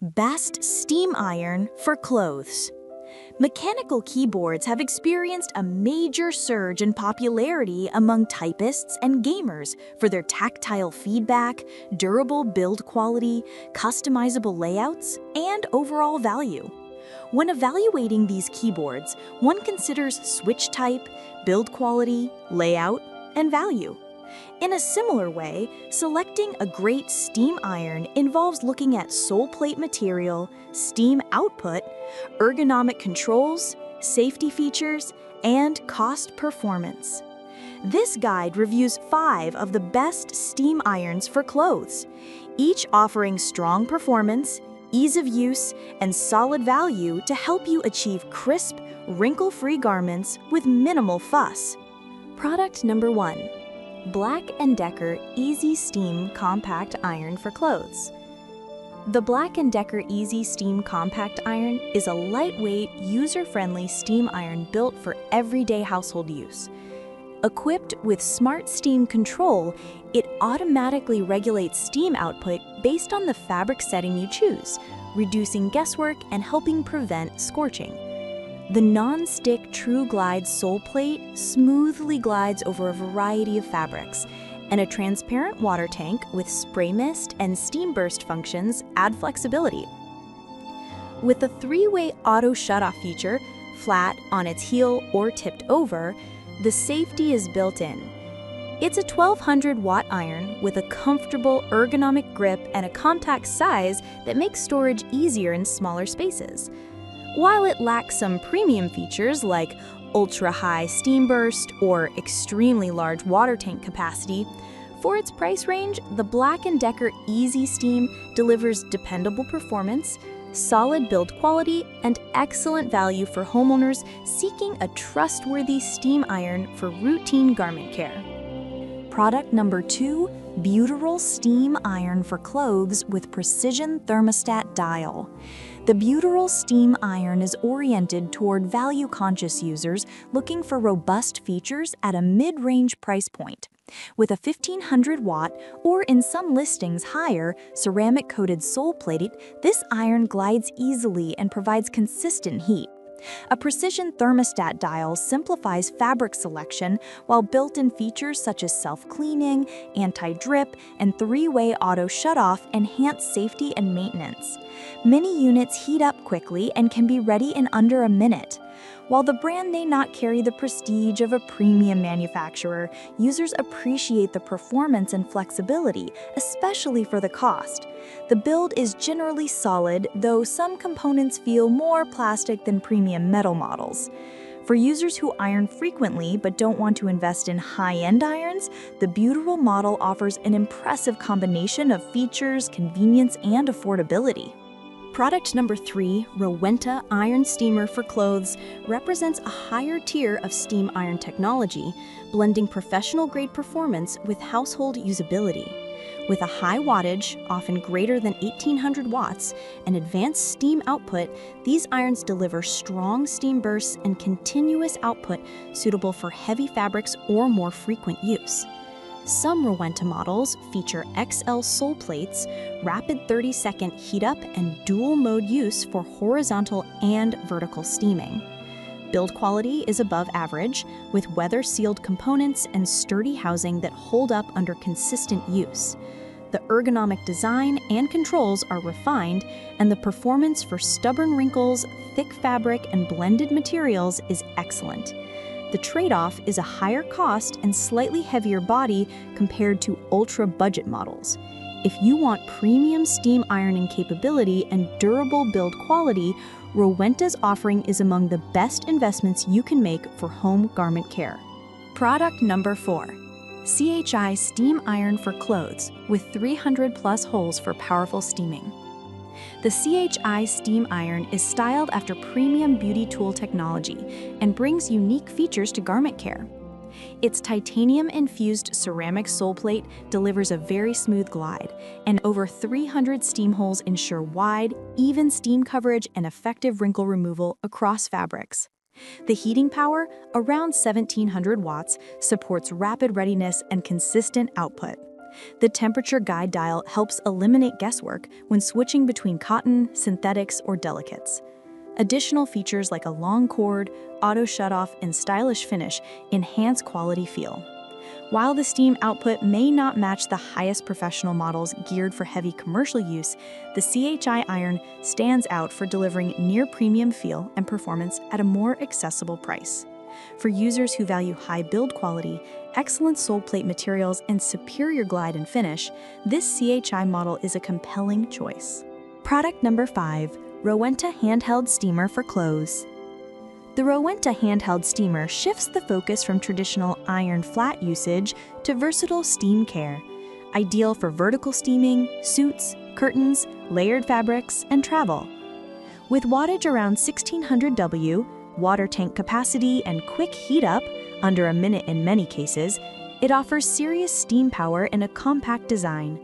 Best steam iron for clothes. Mechanical keyboards have experienced a major surge in popularity among typists and gamers for their tactile feedback, durable build quality, customizable layouts, and overall value. When evaluating these keyboards, one considers switch type, build quality, layout, and value. In a similar way, selecting a great steam iron involves looking at sole plate material, steam output, ergonomic controls, safety features, and cost performance. This guide reviews 5 of the best steam irons for clothes, each offering strong performance, ease of use, and solid value to help you achieve crisp, wrinkle-free garments with minimal fuss. Product number 1. Black & Decker Easy Steam Compact Iron for Clothes. The Black & Decker Easy Steam Compact Iron is a lightweight, user-friendly steam iron built for everyday household use. Equipped with smart steam control, it automatically regulates steam output based on the fabric setting you choose, reducing guesswork and helping prevent scorching. The non-stick True Glide sole plate smoothly glides over a variety of fabrics, and a transparent water tank with spray mist and steam burst functions add flexibility. With the 3-way auto shutoff feature, flat, on its heel, or tipped over, the safety is built in. It's a 1200-watt iron with a comfortable ergonomic grip and a compact size that makes storage easier in smaller spaces. While it lacks some premium features like ultra-high steam burst or extremely large water tank capacity, for its price range, the Black & Decker Easy Steam delivers dependable performance, solid build quality, and excellent value for homeowners seeking a trustworthy steam iron for routine garment care. Product number 2, Butyral Steam Iron for Clothes with Precision Thermostat Dial. The Butyral Steam Iron is oriented toward value-conscious users looking for robust features at a mid-range price point. With a 1500-watt, or in some listings higher, ceramic-coated sole plate, this iron glides easily and provides consistent heat. A precision thermostat dial simplifies fabric selection, while built-in features such as self-cleaning, anti-drip, and 3-way auto shutoff enhance safety and maintenance. Many units heat up quickly and can be ready in under a minute. While the brand may not carry the prestige of a premium manufacturer, users appreciate the performance and flexibility, especially for the cost. The build is generally solid, though some components feel more plastic than premium metal models. For users who iron frequently but don't want to invest in high-end irons, the Butyral model offers an impressive combination of features, convenience, and affordability. Product number 3, Rowenta Iron Steamer for Clothes, represents a higher tier of steam iron technology, blending professional-grade performance with household usability. With a high wattage, often greater than 1800 watts, and advanced steam output, these irons deliver strong steam bursts and continuous output suitable for heavy fabrics or more frequent use. Some Rowenta models feature XL sole plates, rapid 30-second heat-up, and dual-mode use for horizontal and vertical steaming. Build quality is above average, with weather-sealed components and sturdy housing that hold up under consistent use. The ergonomic design and controls are refined, and the performance for stubborn wrinkles, thick fabric, and blended materials is excellent. The trade-off is a higher cost and slightly heavier body compared to ultra-budget models. If you want premium steam ironing capability and durable build quality, Rowenta's offering is among the best investments you can make for home garment care. Product number 4. CHI Steam Iron for Clothes with 300+ holes for powerful steaming. The CHI Steam Iron is styled after premium beauty tool technology and brings unique features to garment care. Its titanium-infused ceramic sole plate delivers a very smooth glide, and over 300 steam holes ensure wide, even steam coverage and effective wrinkle removal across fabrics. The heating power, around 1700 watts, supports rapid readiness and consistent output. The temperature guide dial helps eliminate guesswork when switching between cotton, synthetics, or delicates. Additional features like a long cord, auto shutoff, and stylish finish enhance quality feel. While the steam output may not match the highest professional models geared for heavy commercial use, the CHI iron stands out for delivering near-premium feel and performance at a more accessible price. For users who value high build quality, excellent sole plate materials, and superior glide and finish, this CHI model is a compelling choice. Product number 5. Rowenta Handheld Steamer for Clothes. The Rowenta handheld steamer shifts the focus from traditional iron flat usage to versatile steam care, ideal for vertical steaming, suits, curtains, layered fabrics, and travel. With wattage around 1600 W, water tank capacity, and quick heat up, under a minute in many cases, it offers serious steam power in a compact design.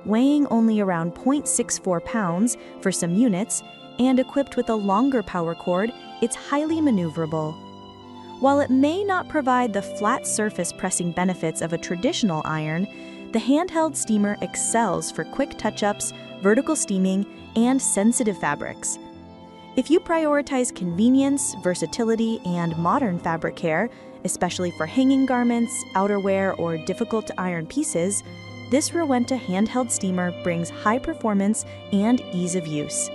Weighing only around 0.64 pounds for some units, and equipped with a longer power cord, it's highly maneuverable. While it may not provide the flat surface pressing benefits of a traditional iron, the handheld steamer excels for quick touch-ups, vertical steaming, and sensitive fabrics. If you prioritize convenience, versatility, and modern fabric care, especially for hanging garments, outerwear, or difficult-to-iron pieces, this Rowenta handheld steamer brings high performance and ease of use.